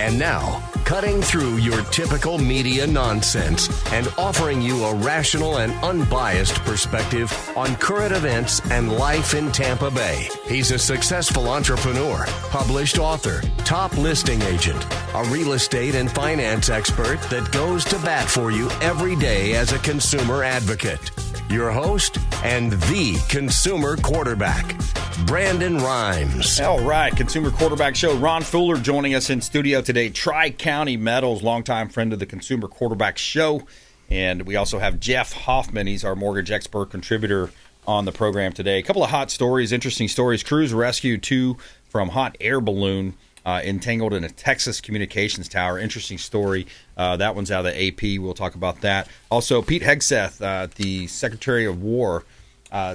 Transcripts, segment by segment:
And now, cutting through your typical media nonsense and offering you a rational and unbiased perspective on current events and life in Tampa Bay. He's a successful entrepreneur, published author, top listing agent, a real estate and finance expert that goes to bat for you every day as a consumer advocate. Your host and the consumer quarterback, Brandon Rimes. All right, Consumer Quarterback Show. Ron Fuller joining us in studio today. Tri-County Metals, longtime friend of the Consumer Quarterback Show. And we also have Jeff Hoffman. He's our mortgage expert contributor on the program today. A couple of hot stories, interesting stories. Crews rescued two from hot air balloon entangled in a Texas communications tower. Interesting story. That one's out of the AP. We'll talk about that. Also, Pete Hegseth, the Secretary of War,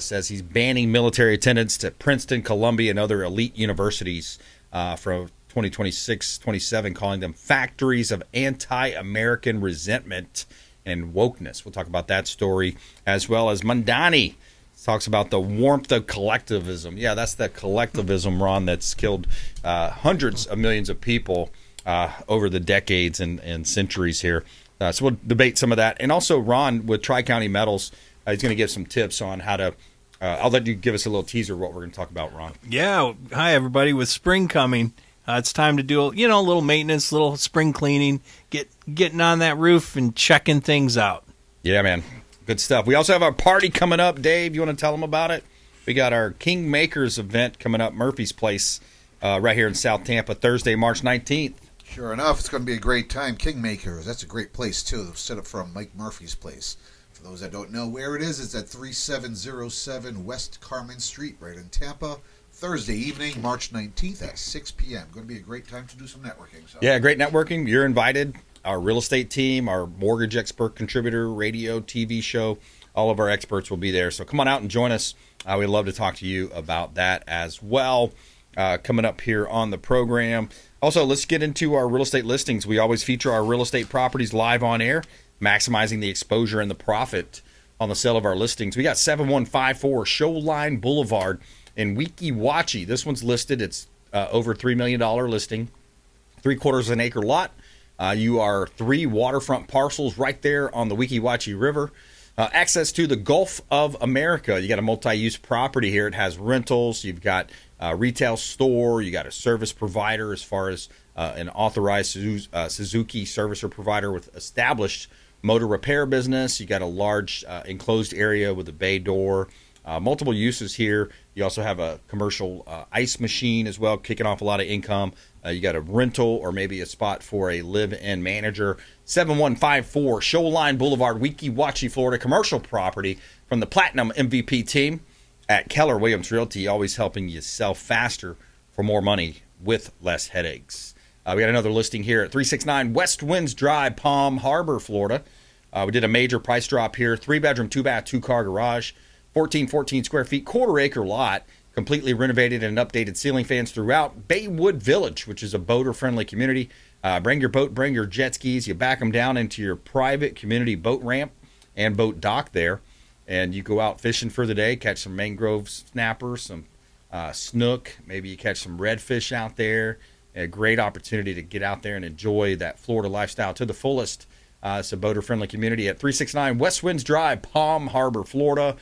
says he's banning military attendance to Princeton, Columbia, and other elite universities from 2026-27, calling them factories of anti-American resentment and wokeness. We'll talk about that story, as well as Mandani talks about the warmth of collectivism. Yeah, that's that collectivism, Ron, that's killed hundreds of millions of people over the decades and centuries here. So we'll debate some of that. And also, Ron, with Tri-County Metals, he's going to give some tips on how to I'll let you give us a little teaser of what we're going to talk about, Ron. Yeah. Hi, everybody. With spring coming, it's time to do a little maintenance, a little spring cleaning, getting on that roof and checking things out. Yeah, man. Good stuff. We also have our party coming up. Dave, you want to tell them about it? We got our Kingmakers event coming up, Murphy's Place, right here in South Tampa, Thursday, March 19th. Sure enough, it's going to be a great time. Kingmakers, that's a great place, too, set up from Mike Murphy's place. For those that don't know where it is, it's at 3707 West Carmen Street, right in Tampa. Thursday evening, March 19th at 6 p.m. Going to be a great time to do some networking. So. Yeah, great networking. You're invited. Our real estate team, our mortgage expert contributor, radio, TV show, all of our experts will be there. So come on out and join us. We'd love to talk to you about that as well. Coming up here on the program. Also, let's get into our real estate listings. We always feature our real estate properties live on air, maximizing the exposure and the profit on the sale of our listings. We got 7154 Shoreline Boulevard in Weeki Wachee. This one's listed. It's over $3 million listing, 3/4 of an acre lot. You are 3 waterfront parcels right there on the Weeki Wachee River. Access to the Gulf of America. You got a multi-use property here. It has rentals. You've got a retail store. You got a service provider as far as an authorized Suzuki servicer provider with established motor repair business. You got a large enclosed area with a bay door. Multiple uses here. You also have a commercial ice machine as well, kicking off a lot of income. You got a rental or maybe a spot for a live-in manager. 7154 Shoreline Boulevard, Weeki Wachee, Florida. Commercial property from the Platinum MVP team at Keller Williams Realty, always helping you sell faster for more money with less headaches. We got another listing here at 369 West Winds Drive, Palm Harbor, Florida. We did a major price drop here. 3-bedroom, 2-bath, 2-car garage. 14 square feet, 1/4 acre lot, completely renovated and updated ceiling fans throughout Baywood Village, which is a boater-friendly community. Bring your boat, bring your jet skis. You back them down into your private community boat ramp and boat dock there, and you go out fishing for the day, catch some mangrove snapper, some snook. Maybe you catch some redfish out there. A great opportunity to get out there and enjoy that Florida lifestyle to the fullest. It's a boater-friendly community at 369 West Winds Drive, Palm Harbor, Florida.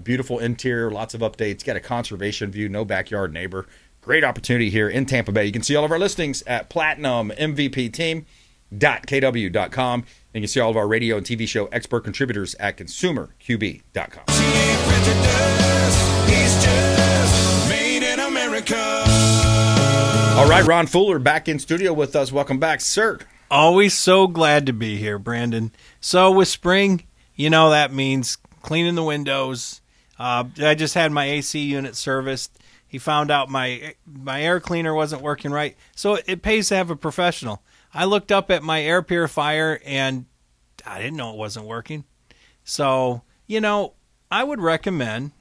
Beautiful interior, lots of updates. Got a conservation view, no backyard neighbor. Great opportunity here in Tampa Bay. You can see all of our listings at platinummvpteam.kw.com. And you can see all of our radio and TV show expert contributors at consumerqb.com. She ain't prejudice, he's just made in America. All right, Ron Fuller back in studio with us. Welcome back, sir. Always so glad to be here, Brandon. So with spring, that means cleaning the windows. I just had my AC unit serviced. He found out my air cleaner wasn't working right. So it pays to have a professional. I looked up at my air purifier, and I didn't know it wasn't working. So, I would recommend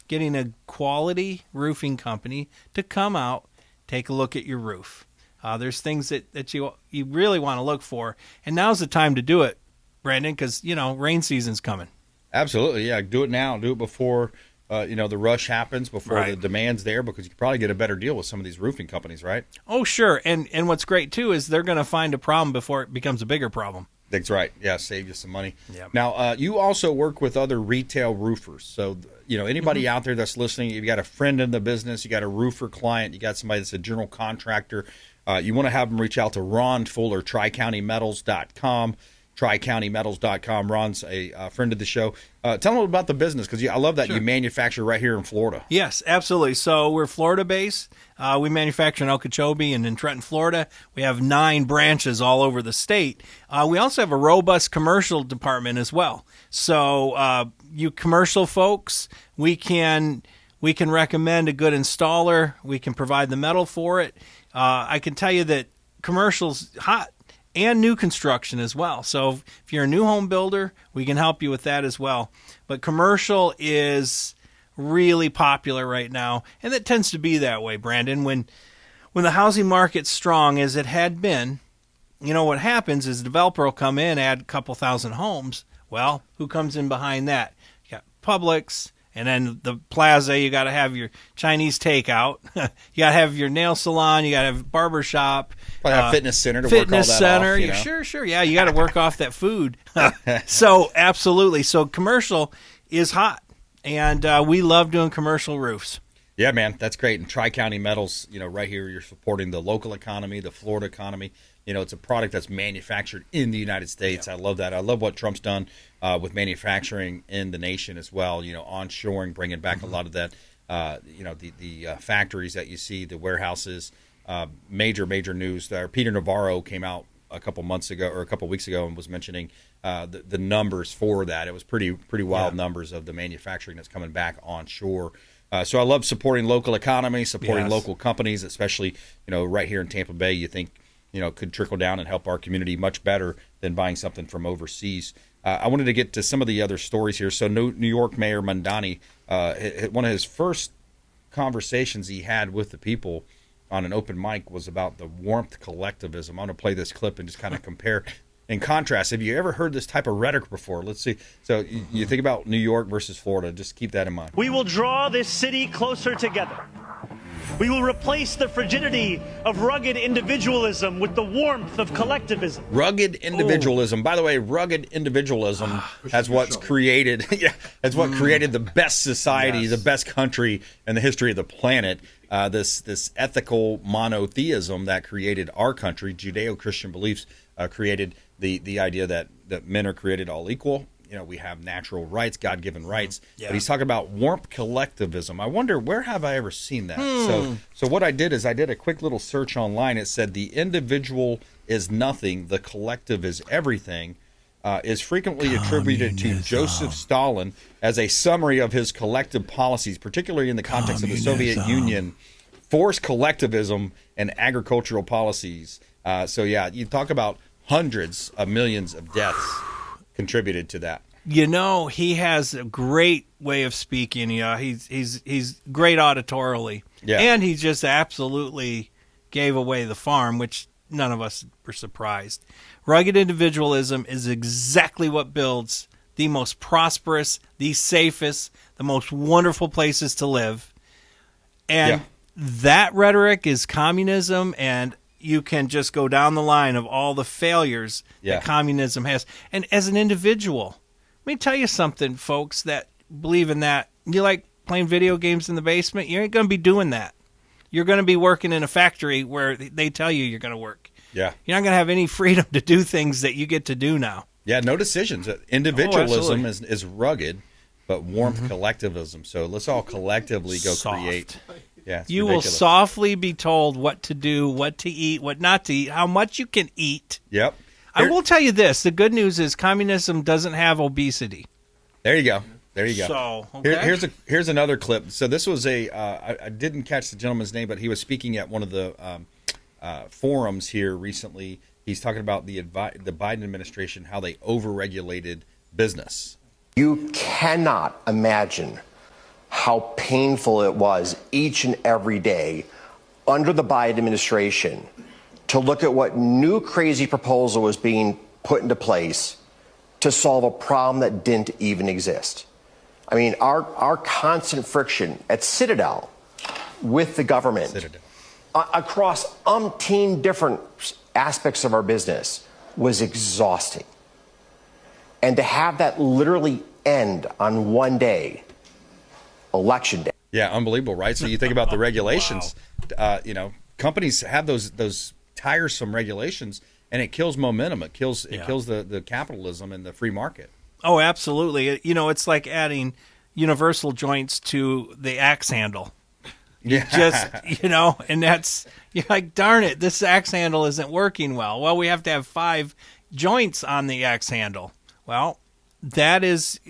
getting a quality roofing company to come out, take a look at your roof. There's things that you really want to look for. And now's the time to do it, Brandon, because, rain season's coming. Absolutely, yeah. Do it now. Do it before the rush happens before Right. the demand's there, because you can probably get a better deal with some of these roofing companies, right? Oh, sure. And what's great, too, is they're going to find a problem before it becomes a bigger problem. That's right. Yeah, save you some money. Yep. Now, you also work with other retail roofers. So, anybody out there that's listening, you've got a friend in the business, you got a roofer client, you got somebody that's a general contractor, you want to have them reach out to Ron Fuller, TriCountyMetals.com. TriCountyMetals.com. Ron's a friend of the show. Tell them about the business, because I love that you manufacture right here in Florida. Yes, absolutely. So we're Florida-based. We manufacture in Okeechobee and in Trenton, Florida. We have 9 branches all over the state. We also have a robust commercial department as well. So you commercial folks, we can recommend a good installer. We can provide the metal for it. I can tell you that commercial's hot. And new construction as well. So if you're a new home builder, we can help you with that as well. But commercial is really popular right now, and it tends to be that way, Brandon. When the housing market's strong, as it had been, what happens is the developer will come in, add a couple thousand homes. Well, who comes in behind that? You got Publix. And then the plaza, you got to have your Chinese takeout. You got to have your nail salon. You got to have a barber shop. Probably have fitness center to work all that off. Sure. Yeah, you got to work off that food. So absolutely. So commercial is hot, and we love doing commercial roofs. Yeah, man, that's great. And Tri-County Metals, right here, you're supporting the local economy, the Florida economy. It's a product that's manufactured in the United States. Yeah. I love that. I love what Trump's done with manufacturing in the nation as well. Onshoring, bringing back a lot of that. The factories that you see, the warehouses. Major news there. Peter Navarro came out a couple weeks ago and was mentioning the numbers for that. It was pretty wild numbers of the manufacturing that's coming back onshore. So I love supporting local economy, supporting local companies, especially right here in Tampa Bay. You think could trickle down and help our community much better than buying something from overseas. I wanted to get to some of the other stories here. So New York Mayor Mamdani, one of his first conversations he had with the people on an open mic was about the warmth collectivism. I'm going to play this clip and just kind of compare and contrast. Have you ever heard this type of rhetoric before? Let's see. So you think about New York versus Florida. Just keep that in mind. We will draw this city closer together. We will replace the frigidity of rugged individualism with the warmth of collectivism. Rugged individualism. By the way, rugged individualism has what's created. Has what created the best society, the best country in the history of the planet. This ethical monotheism that created our country, Judeo-Christian beliefs, created the idea that men are created all equal. We have natural rights, God-given rights. Yeah. But he's talking about warmth collectivism. I wonder, where have I ever seen that? So what I did is I did a quick little search online. It said the individual is nothing, the collective is everything, is frequently attributed to Joseph Stalin as a summary of his collective policies, particularly in the context of the Soviet Union, forced collectivism and agricultural policies. You talk about hundreds of millions of deaths contributed to that. He has a great way of speaking. He's great auditorially. Yeah. And he just absolutely gave away the farm, which none of us were surprised. Rugged individualism is exactly what builds the most prosperous, the safest, the most wonderful places to live. And that rhetoric is communism, and you can just go down the line of all the failures that communism has. And as an individual, let me tell you something, folks that believe in that. You like playing video games in the basement? You ain't going to be doing that. You're going to be working in a factory where they tell you you're going to work. Yeah. You're not going to have any freedom to do things that you get to do now. Yeah, no decisions. Individualism is rugged, but warmth collectivism. So let's all collectively go create. Yeah, you will softly be told what to do, what to eat, what not to eat, how much you can eat. Yep. I will tell you this. The good news is communism doesn't have obesity. There you go. So, okay. Here's another clip. So this was I didn't catch the gentleman's name, but he was speaking at one of the forums here recently. He's talking about the Biden administration, how they overregulated business. You cannot imagine how painful it was each and every day under the Biden administration to look at what new crazy proposal was being put into place to solve a problem that didn't even exist. I mean, our constant friction at Citadel with the government across umpteen different aspects of our business was exhausting. And to have that literally end on one day, Election Day. Yeah, unbelievable, right? So you think about the regulations. Wow. Companies have those tiresome regulations, and it kills momentum. It kills the capitalism and the free market. Oh, absolutely. It's like adding universal joints to the axe handle. Yeah. And you're like, darn it, this axe handle isn't working well. Well, we have to have 5 joints on the axe handle. Well, that is,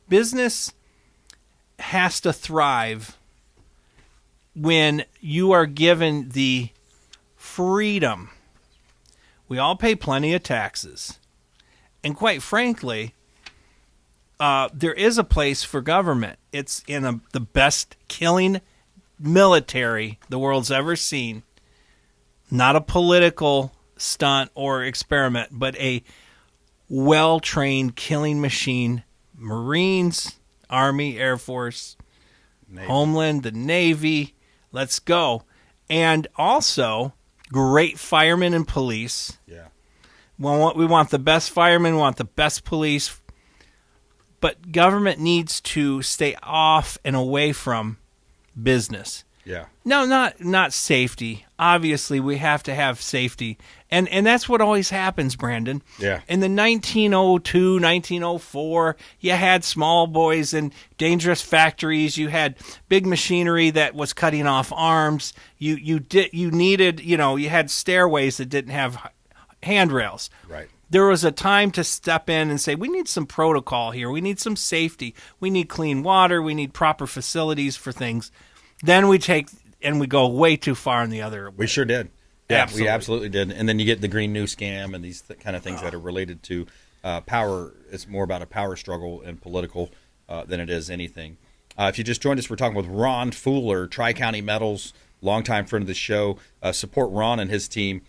business has to thrive when you are given the freedom. We all pay plenty of taxes. And quite frankly, there is a place for government. It's in the best killing military the world's ever seen. Not a political stunt or experiment, but a well-trained killing machine. Marines, Army, Air Force, Navy. Homeland, the Navy. Let's go. And also, great firemen and police. Yeah. We want the best firemen, we want the best police. But government needs to stay off and away from business. Yeah. No, not safety. Obviously, we have to have safety. And that's what always happens, Brandon. Yeah. In the 1902, 1904, you had small boys in dangerous factories. You had big machinery that was cutting off arms. You needed, you had stairways that didn't have handrails. Right. There was a time to step in and say, we need some protocol here. We need some safety. We need clean water. We need proper facilities for things. Then we take and we go way too far in the other way. We sure did. Yeah, Absolutely. we absolutely did. And then you get the Green New Scam and these kind of things that are related to power. It's more about a power struggle and political than it is anything. If you just joined us, we're talking with Ron Fuller, Tri-County Metals, longtime friend of the show. Support Ron and his team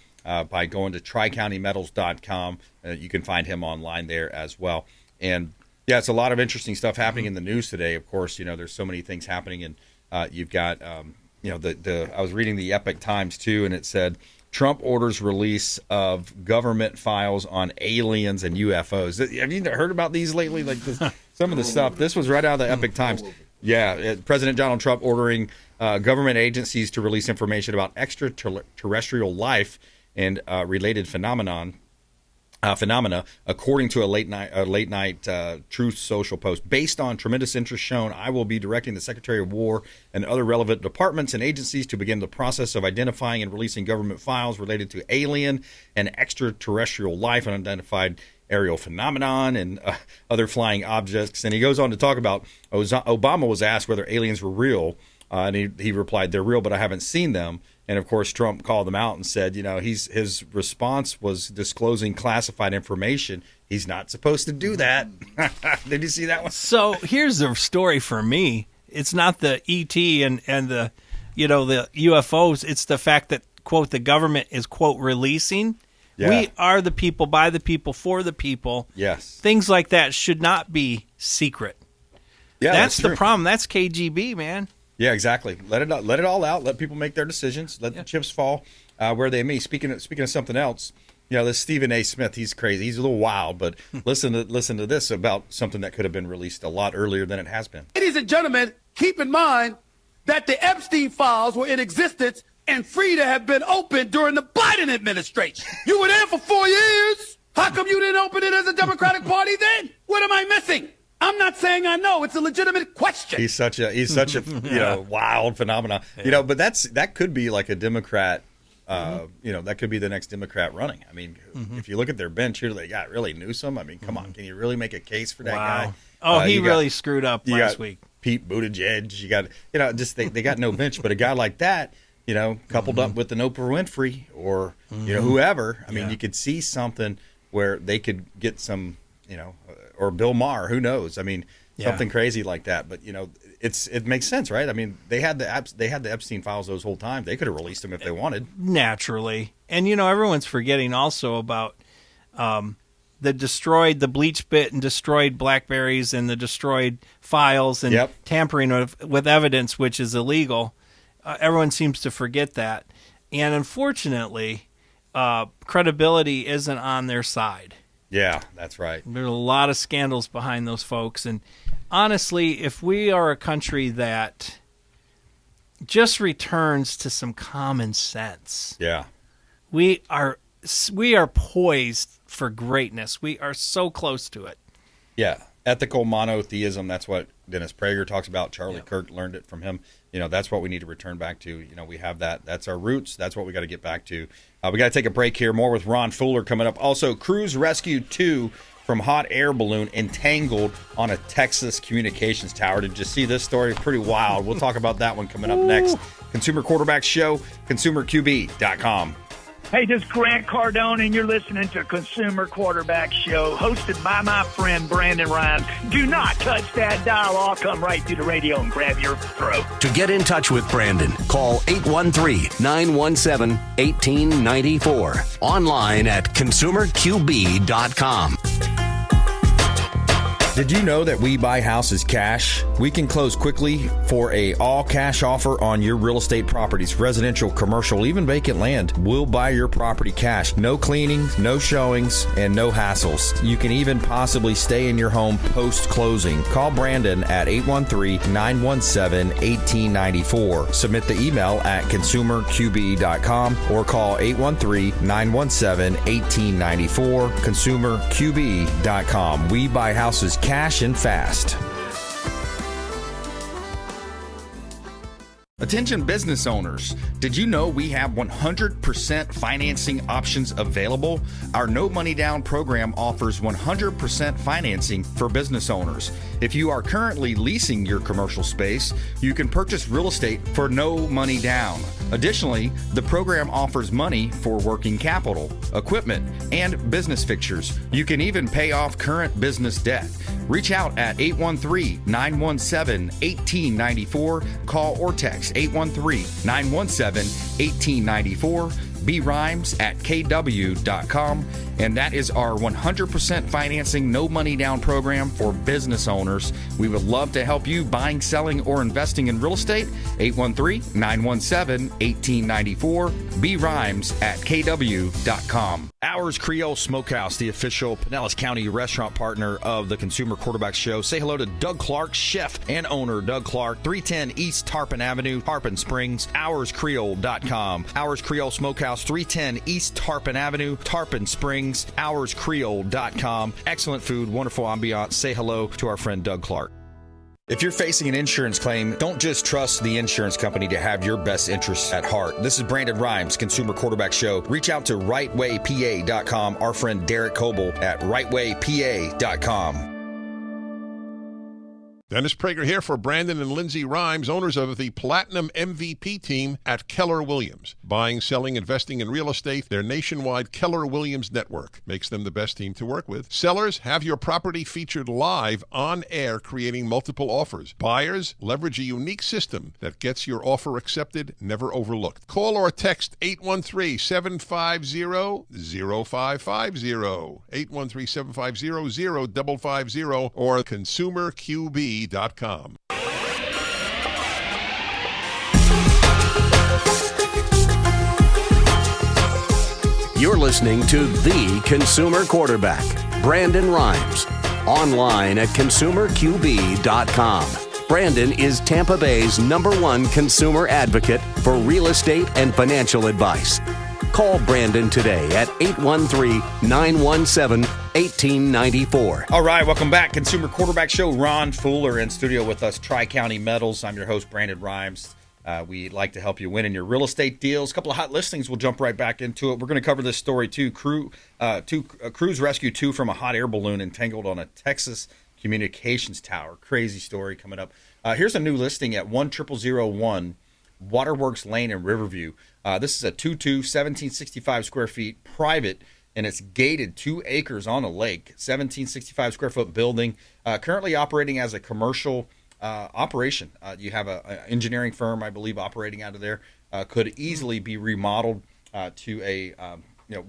by going to tricountymetals.com. You can find him online there as well. And, yeah, it's a lot of interesting stuff happening in the news today. Of course, there's so many things happening. And you've got, I was reading the Epoch Times, too, and it said, Trump orders release of government files on aliens and UFOs. Have you heard about these lately? Like some of the stuff. This was right out of the Epoch Times. Yeah, President Donald Trump ordering government agencies to release information about extraterrestrial life and related phenomena, according to a late night Truth Social post. Based on tremendous interest shown, I will be directing the Secretary of War and other relevant departments and agencies to begin the process of identifying and releasing government files related to alien and extraterrestrial life, unidentified aerial phenomenon, and other flying objects. And he goes on to talk about Obama was asked whether aliens were real, and he replied, "They're real, but I haven't seen them." And, of course, Trump called them out and said, his response was disclosing classified information. He's not supposed to do that. Did you see that one? So here's the story for me. It's not the ET and the, the UFOs. It's the fact that, quote, the government is, quote, releasing. Yeah. We are the people, by the people, for the people. Yes. Things like that should not be secret. Yeah, that's the true. problem. That's KGB, man. Yeah, exactly. Let it all out. Let people make their decisions. Let the chips fall where they may. Speaking of something else, this Stephen A. Smith, he's crazy. He's a little wild, but listen to this about something that could have been released a lot earlier than it has been. Ladies and gentlemen, keep in mind that the Epstein files were in existence and free to have been opened during the Biden administration. You were there for 4 years. How come you didn't open it as a Democratic Party then? What am I missing? I'm not saying I know. It's a legitimate question. He's such a wild phenomenon. Yeah. But that could be like a Democrat. That could be the next Democrat running. I mean, if you look at their bench here, they got really Newsom. I mean, come on, can you really make a case for that guy? Oh, he really screwed up last week. Pete Buttigieg. You got they got no bench, but a guy like that, coupled up with an Oprah Winfrey or whoever. I mean, you could see something where they could get some, or Bill Maher, who knows? I mean, something crazy like that. But it makes sense, right? I mean, they had the Epstein files those whole time. They could have released them if they wanted. Naturally, and everyone's forgetting also about the bleach bit and destroyed BlackBerries and the destroyed files and tampering with evidence, which is illegal. Everyone seems to forget that. And unfortunately, credibility isn't on their side. Yeah, that's right. There's a lot of scandals behind those folks. And honestly, if we are a country that just returns to some common sense, we are poised for greatness. We are so close to it. Yeah, ethical monotheism. That's what Dennis Prager talks about. Charlie Kirk learned it from him. That's what we need to return back to. We have that. That's our roots. That's what we got to get back to. We got to take a break here. More with Ron Fuller coming up. Also, Crews Rescue 2 from hot air balloon entangled on a Texas communications tower. Did you see this story? Pretty wild. We'll talk about that one coming up next. Consumer Quarterback Show, consumerqb.com. Hey, this is Grant Cardone, and you're listening to Consumer Quarterback Show, hosted by my friend Brandon Rimes. Do not touch that dial. I'll come right through the radio and grab your throat. To get in touch with Brandon, call 813-917-1894. Online at consumerqb.com. Did you know that we buy houses cash? We can close quickly for a all-cash offer on your real estate properties, residential, commercial, even vacant land. We'll buy your property cash. No cleaning, no showings, and no hassles. You can even possibly stay in your home post-closing. Call Brandon at 813-917-1894. Submit the email at consumerqb.com or call 813-917-1894. consumerqb.com. We buy houses cash and fast. Attention business owners, did you know we have 100% financing options available? Our no money down program offers 100% financing for business owners. If you are currently leasing your commercial space, you can purchase real estate for no money down. Additionally, the program offers money for working capital, equipment, and business fixtures. You can even pay off current business debt. Reach out at 813-917-1894. Call or text 813-917-1894. BRimes at kw.com. And that is our 100% financing, no money down program for business owners. We would love to help you buying, selling, or investing in real estate. 813-917-1894. BRimes at kw.com. Ours Creole Smokehouse, the official Pinellas County restaurant partner of the Consumer Quarterback Show. Say hello to Doug Clark, chef and owner Doug Clark, 310 East Tarpon Avenue, Tarpon Springs, ourscreole.com. Ours Creole Smokehouse, 310 East Tarpon Avenue, Tarpon Springs, ourscreole.com. Excellent food, wonderful ambiance. Say hello to our friend Doug Clark. If you're facing an insurance claim, don't just trust the insurance company to have your best interests at heart. This is Brandon Rimes, Consumer Quarterback Show. Reach out to rightwaypa.com. Our friend Derek Coble at rightwaypa.com. Dennis Prager here for Brandon and Lindsay Rimes, owners of the Platinum MVP team at Keller Williams. Buying, selling, investing in real estate, their nationwide Keller Williams network makes them the best team to work with. Sellers, have your property featured live on air, creating multiple offers. Buyers, leverage a unique system that gets your offer accepted, never overlooked. Call or text 813-750-0550, 813-750-0550, or consumerqb.com. You're listening to The Consumer Quarterback, Brandon Rimes. Online at consumerqb.com. Brandon is Tampa Bay's #1 consumer advocate for real estate and financial advice. Call Brandon today at 813-917-1894. All right, welcome back. Consumer Quarterback Show. Ron Fuller in studio with us, Tri-County Metals. I'm your host, Brandon Rimes. We'd like to help you win in your real estate deals. A couple of hot listings. We'll jump right back into it. We're going to cover this story, too. Crews Rescue 2 from a hot air balloon entangled on a Texas communications tower. Crazy story coming up. Here's a new listing at 10001 Waterworks Lane in Riverview. This is a 1765 square feet, private, and it's gated 2 acres on a lake. 1765 square foot building, currently operating as a commercial operation. You have an engineering firm, I believe, operating out of there. Could easily be remodeled to a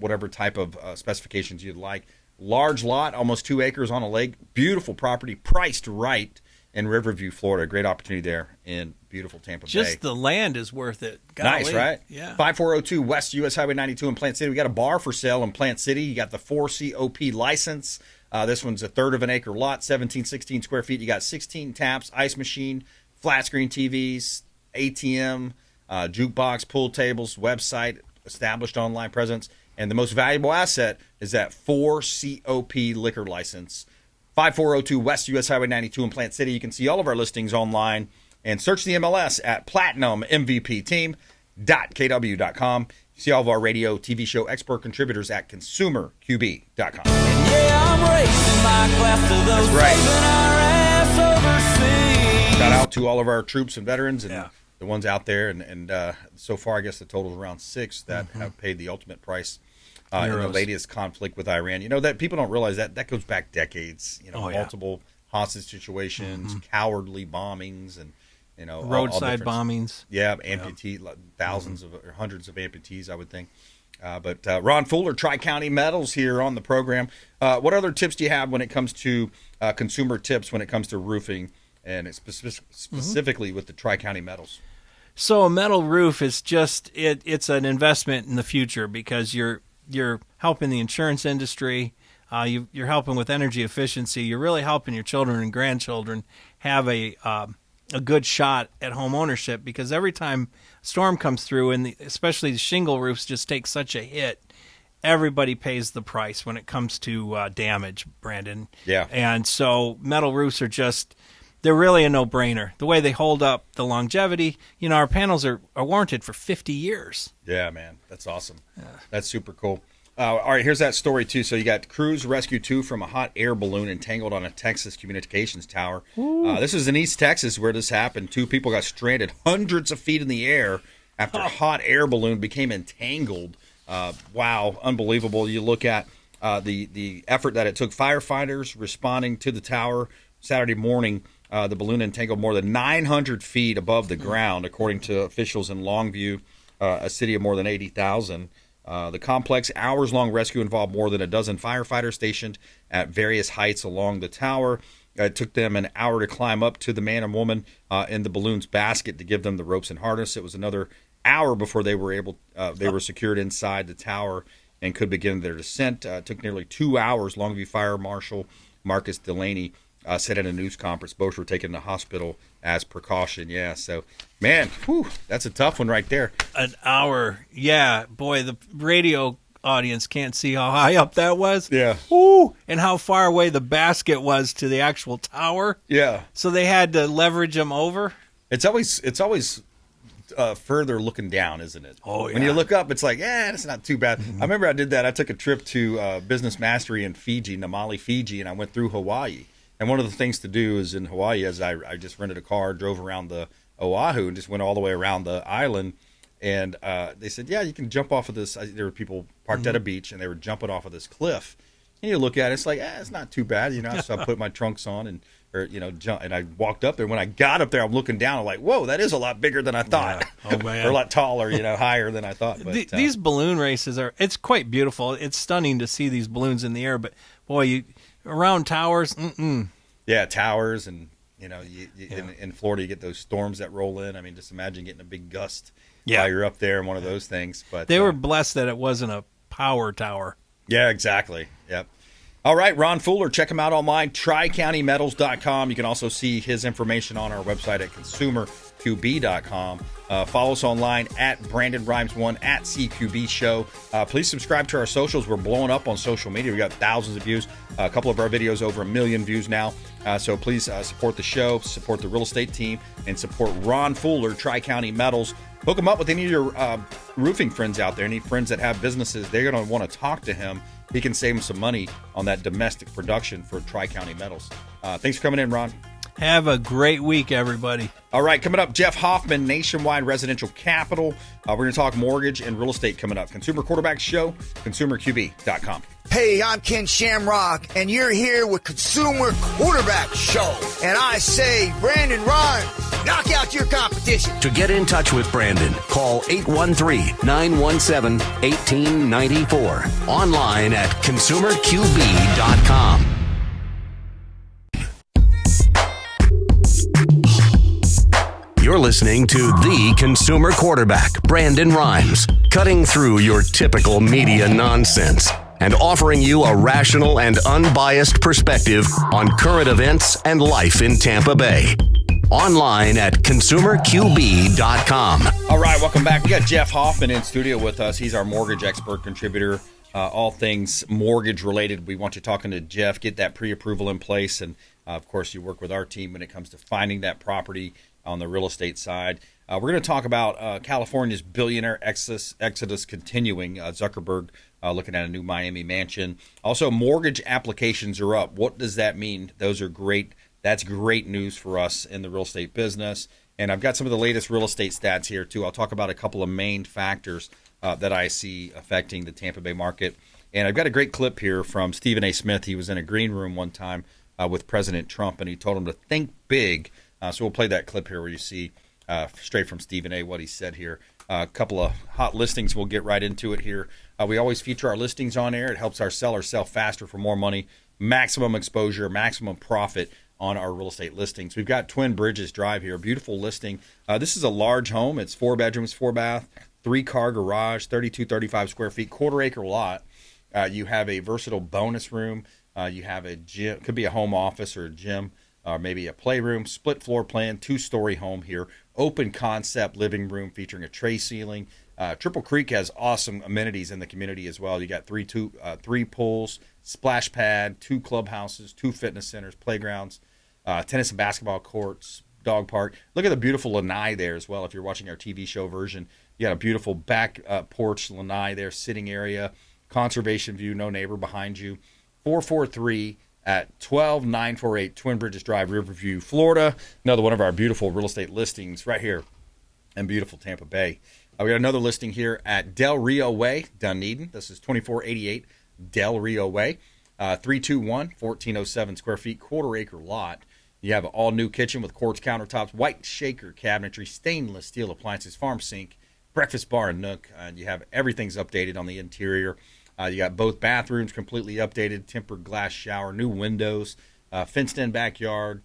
whatever type of specifications you'd like. Large lot, almost 2 acres on a lake. Beautiful property, priced right in Riverview, Florida. Great opportunity there in beautiful Tampa Bay. Just the land is worth it. Golly. Nice, right? Yeah. 5402 West US Highway 92 in Plant City. We got a bar for sale in Plant City. You got the 4COP license. This one's a third of an acre lot, 16 square feet. You got 16 taps, ice machine, flat screen TVs, ATM, jukebox, pool tables, website, established online presence. And the most valuable asset is that 4COP liquor license. 5402 West US Highway 92 in Plant City. You can see all of our listings online and search the MLS at PlatinumMVPTeam.kw.com. You see all of our radio, TV show expert contributors at ConsumerQB.com. Yeah, I'm racing my class to those That's right. overseas. Shout out to all of our troops and veterans and the ones out there. And so far, I guess the total is around 6 that have paid the ultimate price in the latest conflict with Iran. You know, that people don't realize that goes back decades. You know, multiple hostage situations, cowardly bombings, and, you know, roadside bombings. Yeah, thousands of or hundreds of amputees, I would think. But Ron Fuller, Tri-County Metals here on the program. What other tips do you have when it comes to consumer tips when it comes to roofing, and specifically with the Tri-County Metals? So a metal roof is just it's an investment in the future because you're helping the insurance industry. You're helping with energy efficiency. You're really helping your children and grandchildren have a good shot at home ownership, because every time a storm comes through, and especially the shingle roofs just take such a hit, everybody pays the price when it comes to damage, Brandon. Yeah. And so metal roofs are they're really a no-brainer. The way they hold up, the longevity, you know, our panels are warranted for 50 years. Yeah, man. That's awesome. Yeah. That's super cool. All right, here's that story, too. So you got crews rescue 2 from a hot air balloon entangled on a Texas communications tower. This is in East Texas where this happened. 2 people got stranded hundreds of feet in the air after a hot air balloon became entangled. Wow, unbelievable. You look at the effort that it took. Firefighters responding to the tower Saturday morning. The balloon entangled more than 900 feet above the ground, according to officials in Longview, a city of more than 80,000. The complex hours-long rescue involved more than a dozen firefighters stationed at various heights along the tower. It took them an hour to climb up to the man and woman in the balloon's basket to give them the ropes and harness. It was another hour before they were secured inside the tower and could begin their descent. It took nearly 2 hours. Longview Fire Marshal Marcus Delaney said at a news conference both were taken to the hospital as precaution. Yeah, so, man, that's a tough one right there. An hour. Yeah, boy, the radio audience can't see how high up that was. Yeah. Ooh, and how far away the basket was to the actual tower. Yeah. So they had to leverage them over. It's always further looking down, isn't it? Oh, yeah. When you look up, it's like, it's not too bad. I remember I did that. I took a trip to Business Mastery in Fiji, Namali, Fiji, and I went through Hawaii. And one of the things to do is in Hawaii is I just rented a car, drove around the Oahu, and just went all the way around the island. And they said, yeah, you can jump off of this. There were people parked at a beach, and they were jumping off of this cliff. And you look at it, it's like, it's not too bad, you know. So I put my trunks on and I walked up there. When I got up there, I'm looking down. I'm like, whoa, that is a lot bigger than I thought. Yeah. Oh man, or a lot taller, higher than I thought. But, these balloon races it's quite beautiful. It's stunning to see these balloons in the air. But boy, around towers, yeah, towers, and in Florida you get those storms that roll in. I mean, just imagine getting a big gust while you're up there in one of those things. But they were blessed that it wasn't a power tower. Yeah, exactly. Yep. All right, Ron Fuller, check him out online, TriCountyMetals.com. You can also see his information on our website at ConsumerQB.com. Follow us online at BrandonRimes1 at CQB Show. Please subscribe to our socials. We're blowing up on social media. We got thousands of views. A couple of our videos over 1 million views now. So please support the show, support the real estate team, and support Ron Fuller, Tri-County Metals. Hook him up with any of your roofing friends out there, any friends that have businesses. They're going to want to talk to him. He can save them some money on that domestic production for Tri-County Metals. Thanks for coming in, Ron. Have a great week, everybody. All right, coming up, Jeff Hoffman, Nationwide Residential Capital. We're going to talk mortgage and real estate coming up. Consumer Quarterback Show, consumerqb.com. Hey, I'm Ken Shamrock, and you're here with Consumer Quarterback Show. And I say, Brandon Rimes, knock out your competition. To get in touch with Brandon, call 813-917-1894. Online at consumerqb.com. You're listening to the Consumer Quarterback, Brandon Rimes, cutting through your typical media nonsense and offering you a rational and unbiased perspective on current events and life in Tampa Bay. Online at consumerqb.com. All right, welcome back. We got Jeff Hoffman in studio with us. He's our mortgage expert contributor, all things mortgage related. We want you talking to Jeff, get that pre-approval in place. And, of course, you work with our team when it comes to finding that property on the real estate side. We're going to talk about California's billionaire exodus continuing. Zuckerberg looking at a new Miami mansion. Also, mortgage applications are up. What does that mean? Those are great. That's great news for us in the real estate business. And I've got some of the latest real estate stats here, too. I'll talk about a couple of main factors that I see affecting the Tampa Bay market. And I've got a great clip here from Stephen A. Smith. He was in a green room one time with President Trump, and he told him to think big. So we'll play that clip here where you see straight from Stephen A. what he said here. A couple of hot listings. We'll get right into it here. We always feature our listings on air. It helps our sellers sell faster for more money, maximum exposure, maximum profit on our real estate listings. We've got Twin Bridges Drive here, a beautiful listing. This is a large home. It's 4 bedrooms, 4 bath, 3-car garage, 35 square feet, quarter-acre lot. You have a versatile bonus room. You have a gym. Could be a home office or a gym. Or maybe a playroom, split floor plan, 2-story home here. Open concept living room featuring a tray ceiling. Triple Creek has awesome amenities in the community as well. You got three pools, splash pad, 2 clubhouses, 2 fitness centers, playgrounds, tennis and basketball courts, dog park. Look at the beautiful lanai there as well. If you're watching our TV show version, you got a beautiful back porch lanai there, sitting area, conservation view, no neighbor behind you. 443 at 12948 Twin Bridges Drive, Riverview, Florida. Another one of our beautiful real estate listings right here in beautiful Tampa Bay. We got another listing here at Del Rio Way, Dunedin. This is 2488 Del Rio Way, 321, 1407 square feet, quarter-acre lot. You have an all-new kitchen with quartz countertops, white shaker cabinetry, stainless steel appliances, farm sink, breakfast bar and nook. You have everything's updated on the interior. You got both bathrooms completely updated, tempered glass shower, new windows, fenced-in backyard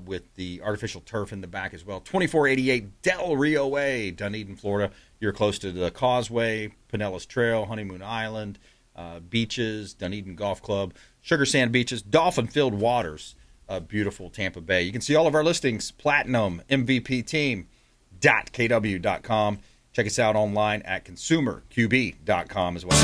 with the artificial turf in the back as well. 2488 Del Rio Way, Dunedin, Florida. You're close to the Causeway, Pinellas Trail, Honeymoon Island, beaches, Dunedin Golf Club, Sugar Sand Beaches, dolphin-filled waters, beautiful Tampa Bay. You can see all of our listings, Platinum, MVPteam.kw.com. Check us out online at consumerqb.com as well. I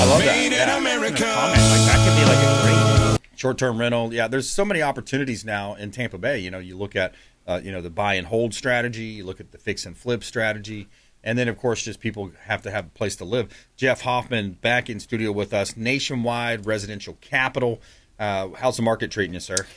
love that. Yeah. That could be like a great short-term rental. Yeah, there's so many opportunities now in Tampa Bay. You know, you look at the buy and hold strategy, you look at the fix and flip strategy, and then of course just people have to have a place to live. Jeff Hoffman back in studio with us, Nationwide Residential Capital. How's the market treating you, sir?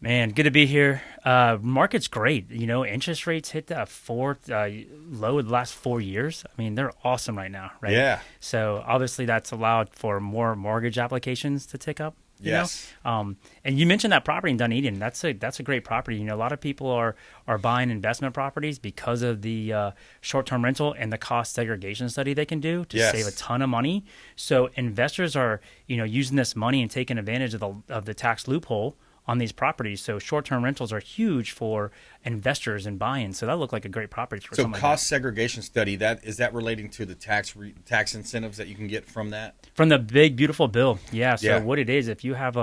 Man, good to be here. Market's great. You know, interest rates hit that fourth low of the last 4 years. I mean, they're awesome right now, right? Yeah. So obviously that's allowed for more mortgage applications to tick up. Yes. And you mentioned that property in Dunedin. That's a great property. You know, a lot of people are buying investment properties because of the short-term rental and the cost segregation study they can do to save a ton of money. So investors are, using this money and taking advantage of the tax loophole on these properties. So short-term rentals are huge for investors and buy-in. So that looked like a great property for something like that. So cost segregation study, is that relating to the tax incentives that you can get from that? From the big, beautiful bill. Yeah. So what it is, if you have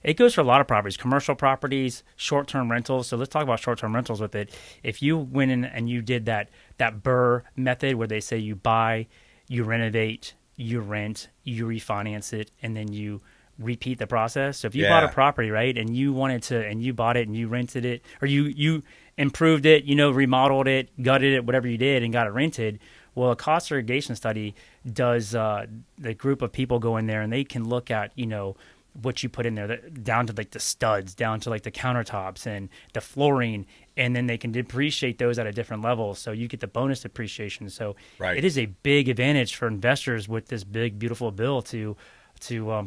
it goes for a lot of properties, commercial properties, short-term rentals. So let's talk about short-term rentals with it. If you went in and you did that BRRRR method where they say you buy, you renovate, you rent, you refinance it, and then you repeat the process. So if you bought a property, right, and you bought it and you rented it, or you improved it, remodeled it, gutted it, whatever you did, and got it rented, well, a cost segregation study does the group of people go in there and they can look at, what you put in there, down to like the studs, down to like the countertops and the flooring, and then they can depreciate those at a different level. So you get the bonus depreciation. So it is a big advantage for investors with this big, beautiful bill to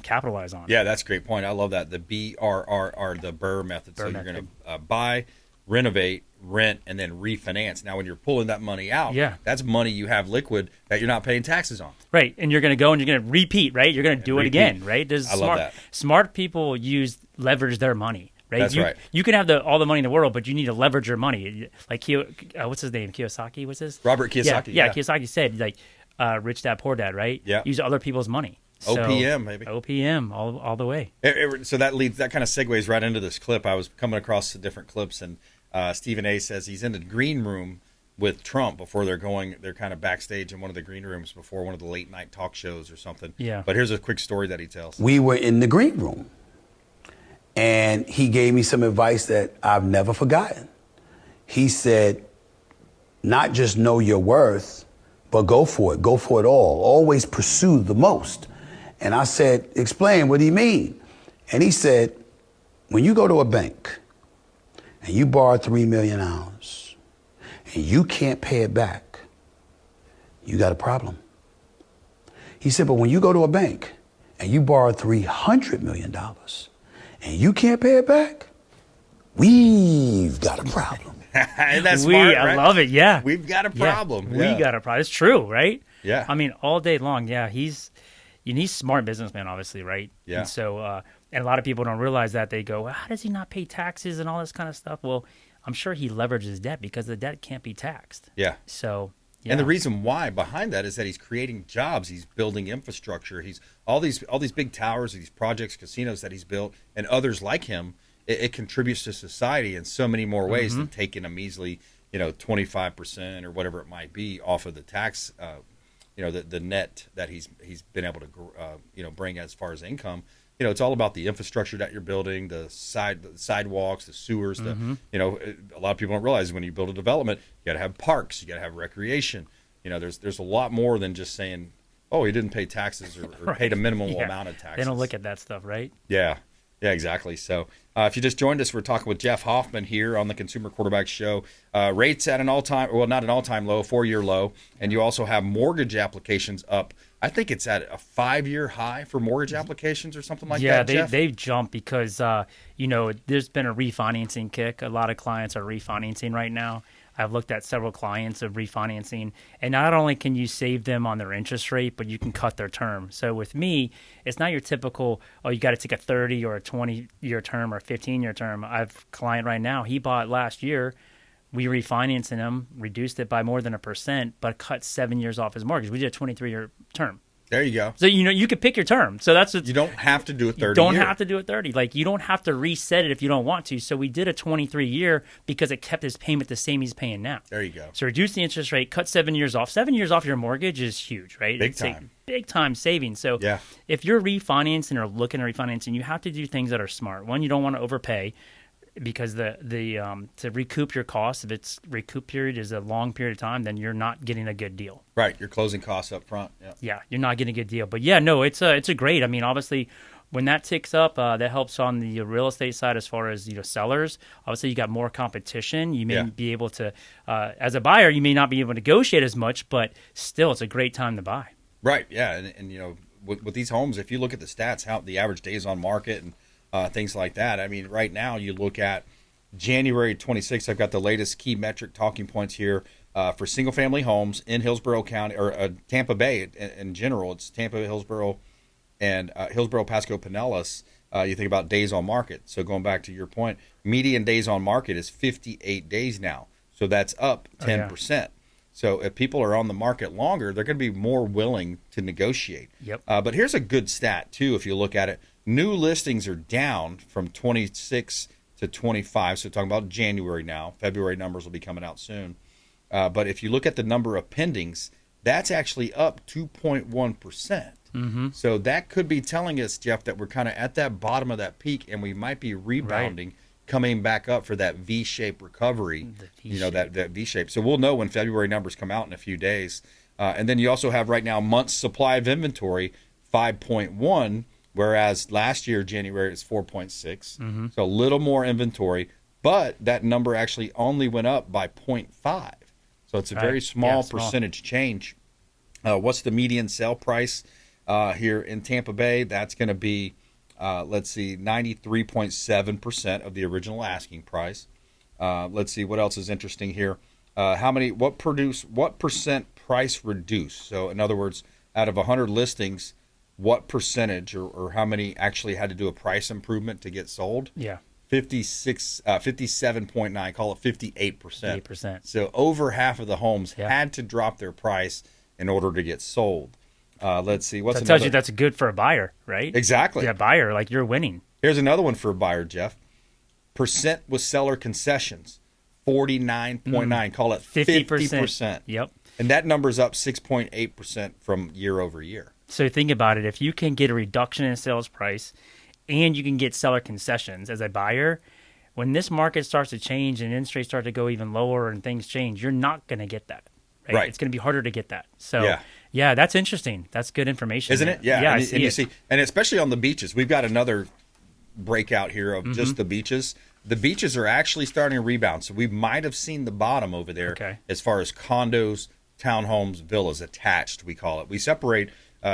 capitalize on. Yeah, that's a great point. I love that. The BRRR, the BRRRR method. So you're going to buy, renovate, rent, and then refinance. Now, when you're pulling that money out, that's money you have liquid that you're not paying taxes on. Right, and you're going to go and you're going to repeat, right? You're going to do it again, right? I love that. Smart people leverage their money, right? That's right. You can have all the money in the world, but you need to leverage your money. Like, what's his name? Kiyosaki? What's his? Robert Kiyosaki. Yeah, Kiyosaki said, like, rich dad, poor dad, right? Yeah. Use other people's money. So, OPM, maybe. OPM, all the way. So that kind of segues right into this clip. I was coming across the different clips, and Stephen A. says he's in the green room with Trump before they're kind of backstage in one of the green rooms before one of the late night talk shows or something. Yeah. But here's a quick story that he tells. We were in the green room, and he gave me some advice that I've never forgotten. He said, not just know your worth, but go for it. Go for it all. Always pursue the most. And I said, explain, what do you mean? And he said, when you go to a bank and you borrow $3 million and you can't pay it back, you got a problem. He said, but when you go to a bank and you borrow $300 million and you can't pay it back, we've got a problem. That's smart, right? I love it, yeah. We've got a problem. Yeah. We got a problem. It's true, right? Yeah. I mean, all day long, he's smart businessman, obviously, right? Yeah. And so, and a lot of people don't realize that. They go, how does he not pay taxes and all this kind of stuff? Well, I'm sure he leverages debt because the debt can't be taxed. Yeah. So, yeah. And the reason why behind that is that he's creating jobs. He's building infrastructure. He's all these big towers, these projects, casinos that he's built, and others like him. It contributes to society in so many more ways than taking a measly, 25% or whatever it might be off of the tax. The net that he's been able to bring as far as income. It's all about the infrastructure that you're building, the sidewalks, the sewers. A lot of people don't realize when you build a development, you got to have parks, you got to have recreation. There's a lot more than just saying, oh, he didn't pay taxes or Right. paid a minimal amount of taxes. They don't look at that stuff, right? Yeah. Yeah, exactly. So if you just joined us, we're talking with Jeff Hoffman here on the Consumer Quarterback Show. Rates at an all-time, well, not an all-time low, 4-year low. And you also have mortgage applications up. I think it's at a 5-year high for mortgage applications or something like that, Yeah, Jeff? they've jumped because, there's been a refinancing kick. A lot of clients are refinancing right now. I've looked at several clients of refinancing, and not only can you save them on their interest rate, but you can cut their term. So with me, it's not your typical, you got to take a 30 or a 20-year term or a 15-year term. I have a client right now, he bought last year. We refinanced him, reduced it by more than 1%, but cut 7 years off his mortgage. We did a 23-year term. There you go. So, you could pick your term. So that's you don't have to do a 30 You don't have to do a 30. Like, you don't have to reset it if you don't want to. So we did a 23-year because it kept his payment the same he's paying now. There you go. So reduce the interest rate, cut 7 years off. 7 years off your mortgage is huge, right? Big It's time. Big time savings. So if you're refinancing or looking at refinancing, you have to do things that are smart. One, you don't want to overpay, because to recoup your costs, if its recoup period is a long period of time, then you're not getting a good deal. Right, your closing costs up front. Yeah, you're not getting a good deal. But yeah, no, it's a great. I mean, obviously, when that ticks up, that helps on the real estate side as far as sellers. Obviously, you got more competition. You may be able to, as a buyer, you may not be able to negotiate as much, but still, it's a great time to buy. Right. Yeah, and with these homes, if you look at the stats, how the average days on market and things like that. I mean, right now you look at January 26th. I've got the latest key metric talking points here for single-family homes in Hillsborough County or Tampa Bay in general. It's Tampa, Hillsborough, and Hillsborough, Pasco, Pinellas. You think about days on market. So going back to your point, median days on market is 58 days now. So that's up 10%. Yeah. So if people are on the market longer, they're going to be more willing to negotiate. Yep. But here's a good stat, too, if you look at it. New listings are down from 26 to 25. So talking about January now. February numbers will be coming out soon. But if you look at the number of pendings, that's actually up 2.1%. Mm-hmm. So that could be telling us, Jeff, that we're kind of at that bottom of that peak, and we might be rebounding, coming back up for that V-shaped recovery. That V-shape. So we'll know when February numbers come out in a few days. And then you also have right now months supply of inventory, 5.1. whereas last year, January, it was 4.6. So a little more inventory, but that number actually only went up by 0.5. So it's a very small percentage change. What's the median sale price here in Tampa Bay? That's going to be, 93.7% of the original asking price. Let's see what else is interesting here. What percent price reduced? So in other words, out of 100 listings, what percentage or how many actually had to do a price improvement to get sold? Yeah. 57.9, call it 58%. 58%. So over half of the homes had to drop their price in order to get sold. Let's see. That tells you that's good for a buyer, right? Exactly. Yeah, buyer, like you're winning. Here's another one for a buyer, Jeff. Percent with seller concessions, 49.9. Call it 50%. Yep. And that number's up 6.8% from year over year. So think about it. If you can get a reduction in sales price and you can get seller concessions as a buyer, when this market starts to change and interest rates start to go even lower and things change, you're not going to get that. Right? It's going to be harder to get that. So, yeah, that's interesting. That's good information. Isn't it? Yeah. And you see, and especially on the beaches, we've got another breakout here of just the beaches. The beaches are actually starting to rebound. So we might have seen the bottom over there as far as condos, townhomes, villas attached, we call it. We separate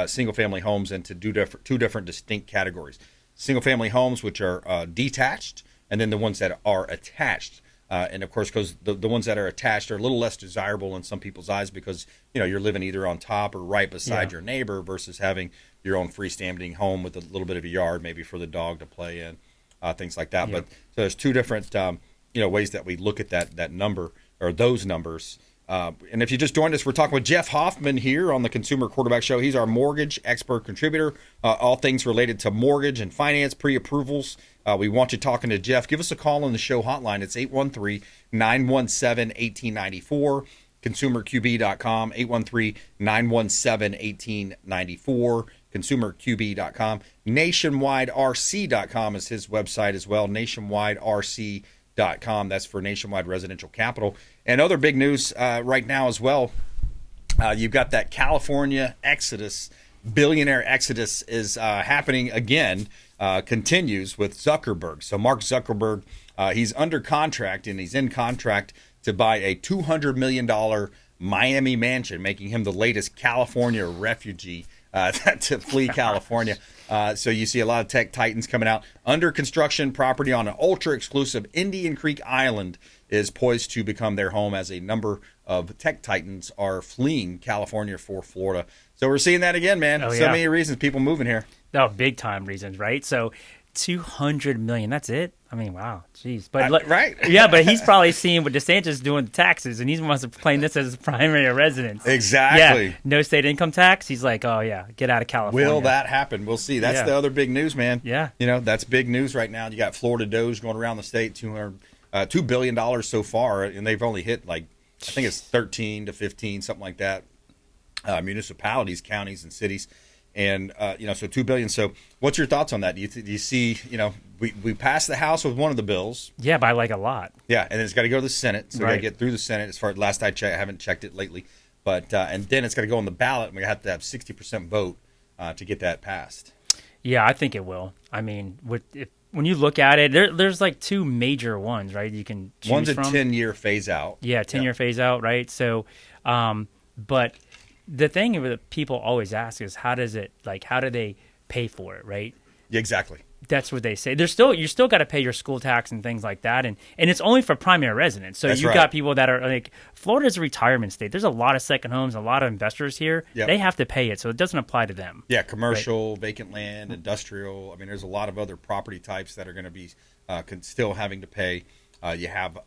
single-family homes into two different distinct categories. Single-family homes, which are detached, and then the ones that are attached. And, of course, because the ones that are attached are a little less desirable in some people's eyes because, you're living either on top or right beside your neighbor versus having your own freestanding home with a little bit of a yard maybe for the dog to play in, things like that. But so there's two different, ways that we look at that number or those numbers. And if you just joined us, we're talking with Jeff Hoffman here on the Consumer Quarterback Show. He's our mortgage expert contributor, all things related to mortgage and finance pre-approvals. We want you talking to Jeff. Give us a call on the show hotline. It's 813-917-1894, consumerqb.com, 813-917-1894, consumerqb.com. Nationwiderc.com is his website as well, nationwiderc.com. That's for Nationwide Residential Capital. And other big news right now as well, you've got that California exodus, billionaire exodus is happening again, continues with Zuckerberg. So Mark Zuckerberg, he's under contract and he's in contract to buy a $200 million Miami mansion, making him the latest California refugee to flee California. So you see a lot of tech titans coming out. Under construction property on an ultra-exclusive Indian Creek Island is poised to become their home as a number of tech titans are fleeing California for Florida. So we're seeing that again, man. Many reasons people moving here. Oh, big time reasons, right? So $200 million, that's it? I mean, wow, jeez. But right. Yeah, but he's probably seeing what DeSantis doing the taxes, and he wants to claim this as his primary residence. Exactly. Yeah, no state income tax. He's like, oh, yeah, get out of California. Will that happen? We'll see. That's the other big news, man. Yeah. That's big news right now. You got Florida Doge going around the state, $2 billion so far, and they've only hit I think it's 13 to 15, something like that, municipalities, counties, and cities. And, so $2 billion. So what's your thoughts on that? Do you see, we passed the House with one of the bills. Yeah, by a lot. Yeah, and then it's got to go to the Senate. So we got to get through the Senate as far as last I checked. I haven't checked it lately. But and then it's got to go on the ballot, and we have to have 60% vote to get that passed. Yeah, I think it will. I mean, when you look at it, there's two major ones, right? You can choose One's a from. 10-year phase out. Yeah, 10-year phase out, right? So, but the thing that people always ask is how do they pay for it, right? Yeah, exactly. That's what they say. You still got to pay your school tax and things like that, and it's only for primary residents. So you've got people that are Florida's a retirement state. There's a lot of second homes, a lot of investors here. Yep. They have to pay it, so it doesn't apply to them. Yeah, commercial, vacant land, industrial. I mean, there's a lot of other property types that are going to be still having to pay. You have.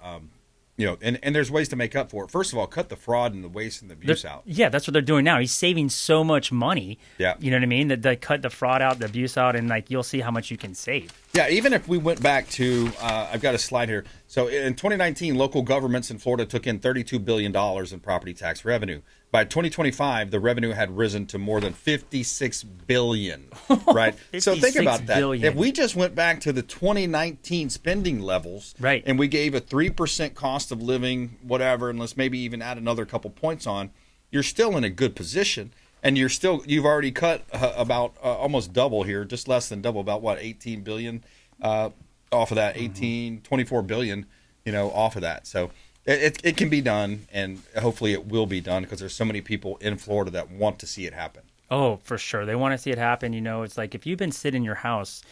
And there's ways to make up for it. First of all, cut the fraud and the waste and the abuse out. Yeah, that's what they're doing now. He's saving so much money. Yeah. You know what I mean? That they cut the fraud out, the abuse out, and you'll see how much you can save. Yeah, even if we went back to, I've got a slide here. So in 2019, local governments in Florida took in $32 billion in property tax revenue. By 2025, the revenue had risen to more than $56 billion, right? So think about that. Billion. If we just went back to the 2019 spending levels, right, and we gave a 3% cost of living, whatever, and let's maybe even add another couple points on, you're still in a good position. And you've already cut about almost double here, just less than double, about what, 18 billion off of that, 24 billion, off of that. So it can be done, and hopefully it will be done, because there's so many people in Florida that want to see it happen. Oh, for sure. They want to see it happen. It's like if you've been sitting in your house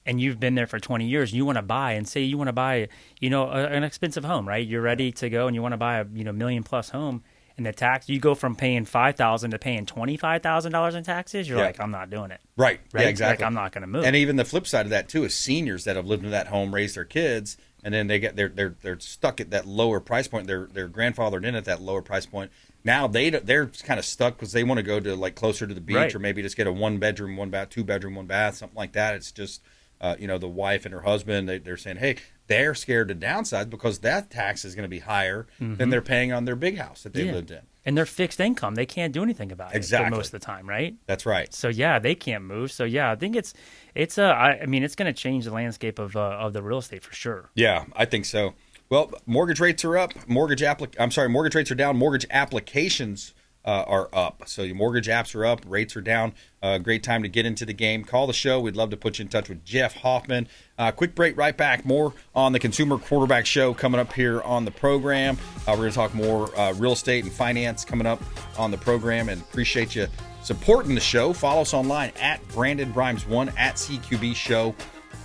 and you've been there for 20 years, you want to buy, and say you want to buy, an expensive home, right? You're ready to go and you want to buy a, million plus home, and the tax, you go from paying $5,000 to paying $25,000 in taxes. You're like, I'm not doing it. Right. Yeah, exactly. Like, I'm not going to move. And even the flip side of that too is seniors that have lived in that home, raised their kids, and then they're stuck at that lower price point. They're grandfathered in at that lower price point. Now they're kind of stuck because they want to go to like closer to the beach, right, or maybe just get a 1-bedroom, 1-bath, 2-bedroom, 1-bath, something like that. It's just the wife and her husband, they're saying, hey, they're scared to downsize because that tax is going to be higher than they're paying on their big house that they lived in. And they're fixed income. They can't do anything about it for most of the time, right? That's right. So, they can't move. So, I think it's going to change the landscape of the real estate for sure. Yeah, I think so. Well, mortgage rates are up. Mortgage rates are down. Mortgage applications are up. So your mortgage apps are up. Rates are down. Great time to get into the game. Call the show. We'd love to put you in touch with Jeff Hoffman. Quick break, right back. More on the Consumer Quarterback Show coming up here on the program. We're going to talk more real estate and finance coming up on the program, and appreciate you supporting the show. Follow us online at BrandonRimes1 at CQB Show.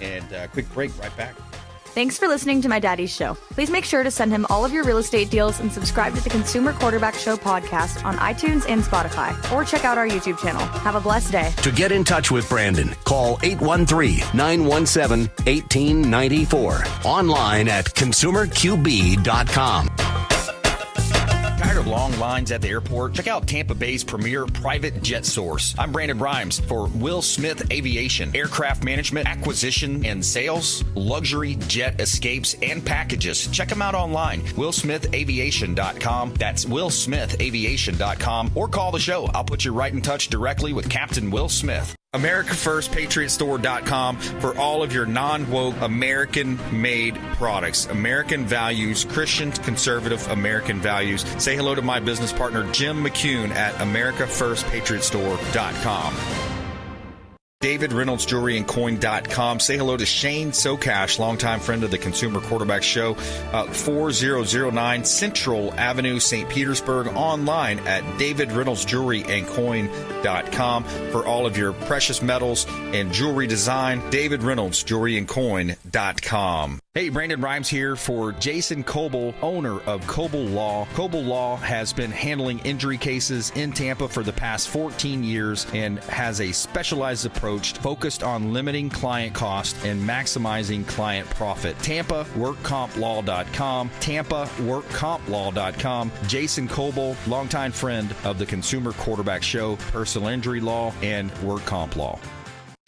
And quick break, right back. Thanks for listening to my daddy's show. Please make sure to send him all of your real estate deals and subscribe to the Consumer Quarterback Show podcast on iTunes and Spotify, or check out our YouTube channel. Have a blessed day. To get in touch with Brandon, call 813-917-1894. Online at consumerqb.com. Tired of long lines at the airport? Check out Tampa Bay's premier private jet source. I'm Brandon Rimes for Will Smith Aviation. Aircraft management, acquisition, and sales, luxury jet escapes, and packages. Check them out online. WillSmithAviation.com. That's WillSmithAviation.com. Or call the show. I'll put you right in touch directly with Captain Will Smith. AmericaFirstPatriotStore.com for all of your non-woke, American-made products. American values, Christian, conservative American values. Say hello to my business partner, Jim McCune at AmericaFirstPatriotStore.com. David Reynolds Jewelry and Coin.com. Say hello to Shane Socash, longtime friend of the Consumer Quarterback Show, 4009 Central Avenue, St. Petersburg. Online at David Reynolds Jewelry and Coin.com for all of your precious metals and jewelry design. David Reynolds Jewelry and Coin.com. Hey, Brandon Rimes here for Jason Coble, owner of Coble Law. Coble Law has been handling injury cases in Tampa for the past 14 years and has a specialized approach focused on limiting client cost and maximizing client profit. TampaWorkCompLaw.com, TampaWorkCompLaw.com. Jason Coble, longtime friend of the Consumer Quarterback Show, personal injury law, and work comp law.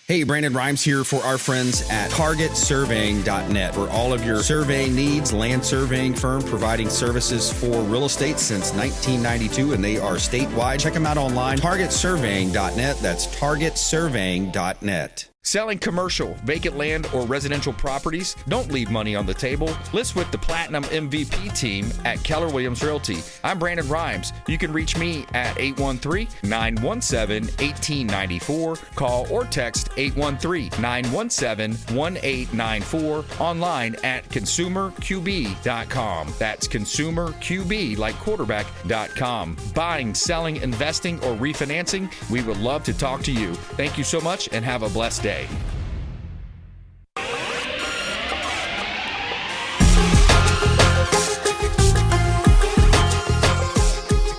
Hey, Brandon Rimes here for our friends at TargetSurveying.net for all of your surveying needs. Land surveying firm providing services for real estate since 1992, and they are statewide. Check them out online, TargetSurveying.net. That's TargetSurveying.net. Selling commercial, vacant land, or residential properties? Don't leave money on the table. List with the Platinum MVP team at Keller Williams Realty. I'm Brandon Rimes. You can reach me at 813-917-1894. Call or text 813-917-1894. Online at consumerqb.com. That's consumerqb, like quarterback.com. Buying, selling, investing, or refinancing? We would love to talk to you. Thank you so much and have a blessed day.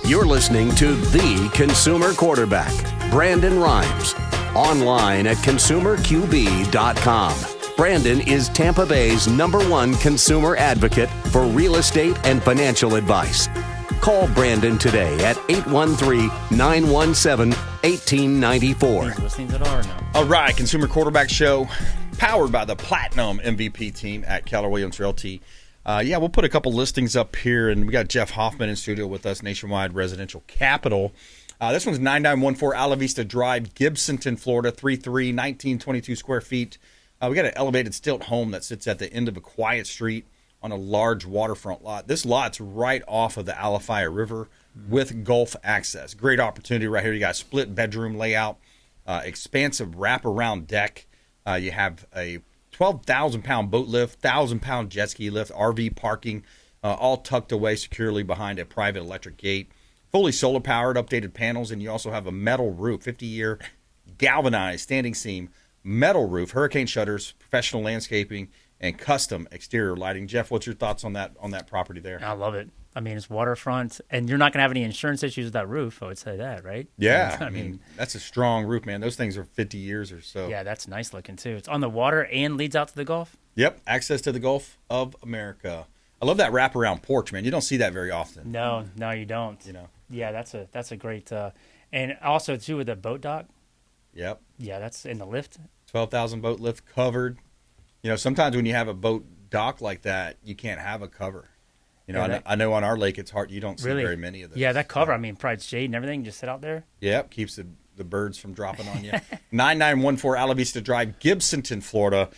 You're listening to The Consumer Quarterback, Brandon Rimes. Online at consumerqb.com. Brandon is Tampa Bay's #1 consumer advocate for real estate and financial advice. Call Brandon today at 813-917-1894. Listening to the R now. All right, Consumer Quarterback Show, powered by the Platinum MVP team at Keller Williams Realty. We'll put a couple listings up here, and we got Jeff Hoffman in studio with us, Nationwide Residential Capital. This one's 9914 Ala Vista Drive, Gibsonton, Florida, 1922 square feet. We got an elevated stilt home that sits at the end of a quiet street on a large waterfront lot. This lot's right off of the Alafaya River, with Gulf access. Great opportunity right here. You got a split bedroom layout, expansive wraparound deck. You have a 12,000-pound boat lift, 1,000-pound jet ski lift, RV parking, all tucked away securely behind a private electric gate. Fully solar-powered, updated panels, and you also have a metal roof, 50-year galvanized standing seam, metal roof, hurricane shutters, professional landscaping, and custom exterior lighting. Jeff, what's your thoughts on that property there? I love it. I mean, it's waterfront, and you're not going to have any insurance issues with that roof. I would say that, right? Yeah, I mean, that's a strong roof, man. Those things are 50 years or so. Yeah, that's nice looking too. It's on the water and leads out to the Gulf. Yep, access to the Gulf of America. I love that wraparound porch, man. You don't see that very often. No, you don't. Yeah, that's a great, and also too with the boat dock. Yep. Yeah, that's in the lift. 12,000 boat lift covered. Sometimes when you have a boat dock like that, you can't have a cover. I know on our lake it's hard. You don't see very many of those. Yeah, that cover. I mean, probably shade and everything. Just sit out there. Yep, keeps the birds from dropping on you. 9914 Ala Vista Drive, Gibsonton, Florida.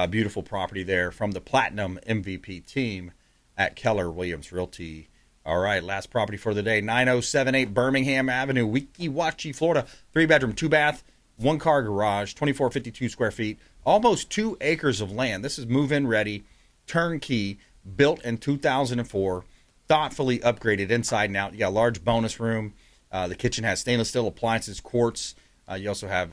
Beautiful property there from the Platinum MVP team at Keller Williams Realty. All right, last property for the day, 9078 Birmingham Avenue, Weeki Wachee, Florida. 3-bedroom, 2-bath, 1-car garage, 2,452 square feet, almost 2 acres of land. This is move-in ready, turnkey, built in 2004, thoughtfully upgraded inside and out. You got a large bonus room. The kitchen has stainless steel appliances, quartz. You also have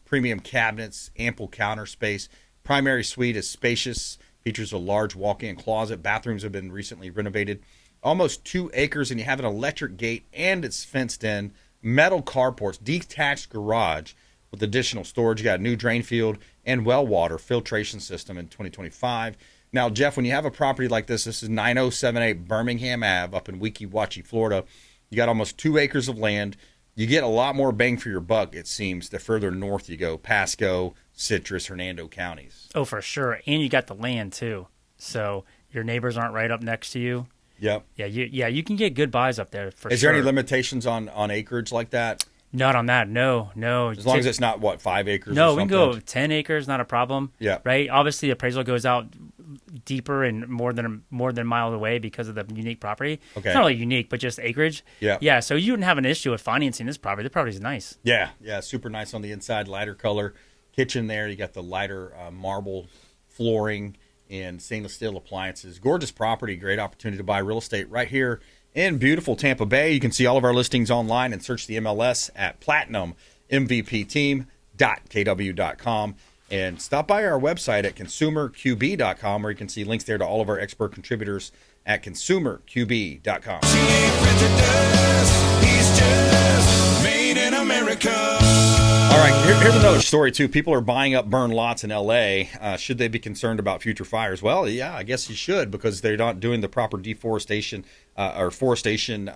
premium cabinets, ample counter space. Primary suite is spacious, features a large walk-in closet. Bathrooms have been recently renovated. Almost 2 acres, and you have an electric gate, and it's fenced in. Metal carports, detached garage with additional storage. You got a new drain field and well water filtration system in 2025. Now, Jeff, when you have a property like this is 9078 Birmingham Ave up in Weeki Wachee, Florida. You got almost 2 acres of land. You get a lot more bang for your buck, it seems, the further north you go, Pasco, Citrus, Hernando counties. Oh, for sure. And you got the land, too. So your neighbors aren't right up next to you. Yep. Yeah, you can get good buys up there for sure. Is there any limitations on acreage like that? Not on that, no. As long as it's not, 5 acres No, or something? we can go 10 acres, not a problem. Yeah. Right? Obviously, appraisal goes out deeper and more than a mile away because of the unique property. Okay. It's not really unique, but just acreage. Yeah. Yeah, so you wouldn't have an issue with financing this property. The property's nice. Yeah, super nice on the inside, lighter color kitchen there. You got the lighter marble flooring and stainless steel appliances. Gorgeous property, great opportunity to buy real estate right here in beautiful Tampa Bay. You can see all of our listings online and search the MLS at platinummvpteam.kw.com. And stop by our website at consumerqb.com, where you can see links there to all of our expert contributors at consumerqb.com. She ain't prejudice, he's just made in America. All right, here's another story, too. People are buying up burned lots in L.A. Should they be concerned about future fires? Well, yeah, I guess you should, because they're not doing the proper deforestation or forestation,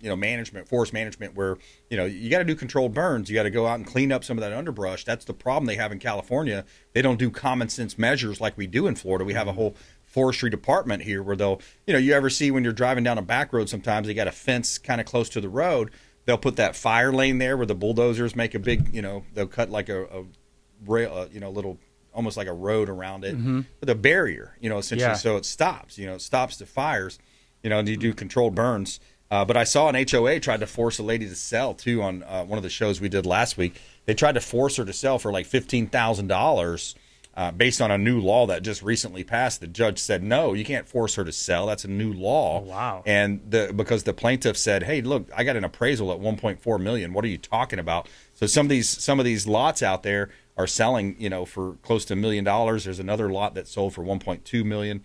management, forest management, where, you got to do controlled burns. You got to go out and clean up some of that underbrush. That's the problem they have in California. They don't do common sense measures like we do in Florida. We have a whole forestry department here where they'll, you ever see when you're driving down a back road, sometimes they got a fence kind of close to the road. They'll put that fire lane there where the bulldozers make a big, they'll cut like a rail, little, almost like a road around it with a barrier, essentially. Yeah. So it stops, it stops the fires, and you do controlled burns. But I saw an HOA tried to force a lady to sell too on one of the shows we did last week. They tried to force her to sell for like $15,000 based on a new law that just recently passed. The judge said, no, you can't force her to sell. That's a new law. Oh, wow. And because the plaintiff said, hey, look, I got an appraisal at $1.4 million. What are you talking about? So some of these lots out there are selling, for close to $1 million. There's another lot that sold for $1.2 million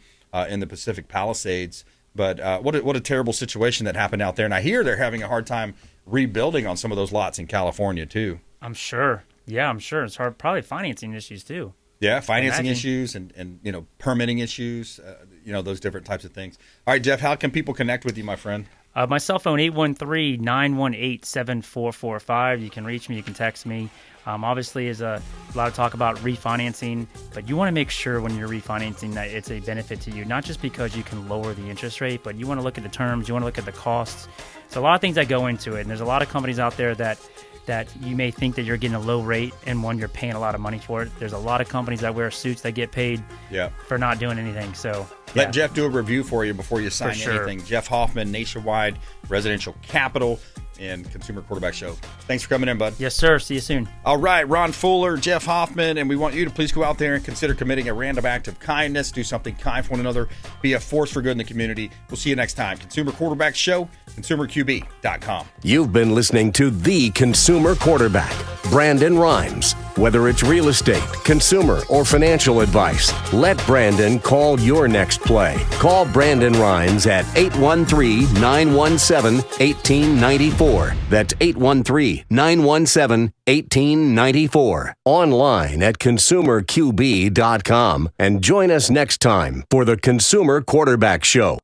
in the Pacific Palisades. But what a terrible situation that happened out there. And I hear they're having a hard time rebuilding on some of those lots in California too. I'm sure. Yeah, I'm sure. It's hard. Probably financing issues too. Yeah, financing issues and permitting issues, those different types of things. All right, Jeff, how can people connect with you, my friend? My cell phone, 813-918-7445. You can reach me. You can text me. Obviously, is a lot of talk about refinancing, but you want to make sure when you're refinancing that it's a benefit to you, not just because you can lower the interest rate, but you want to look at the terms, you want to look at the costs. So a lot of things that go into it, and there's a lot of companies out there that you may think that you're getting a low rate, and one, you're paying a lot of money for it. There's a lot of companies that wear suits that get paid for not doing anything. So Let Jeff do a review for you before you sign sure. anything. Jeff Hoffman, Nationwide Residential Capital and Consumer Quarterback Show. Thanks for coming in, bud. Yes, sir. See you soon. All right, Ron Fuller, Jeff Hoffman, and we want you to please go out there and consider committing a random act of kindness. Do something kind for one another. Be a force for good in the community. We'll see you next time. Consumer Quarterback Show, ConsumerQB.com. You've been listening to The Consumer Quarterback, Brandon Rimes. Whether it's real estate, consumer, or financial advice, let Brandon call your next play. Call Brandon Rimes at 813-917-1894. That's 813-917-1894. Online at ConsumerQB.com. And join us next time for the Consumer Quarterback Show.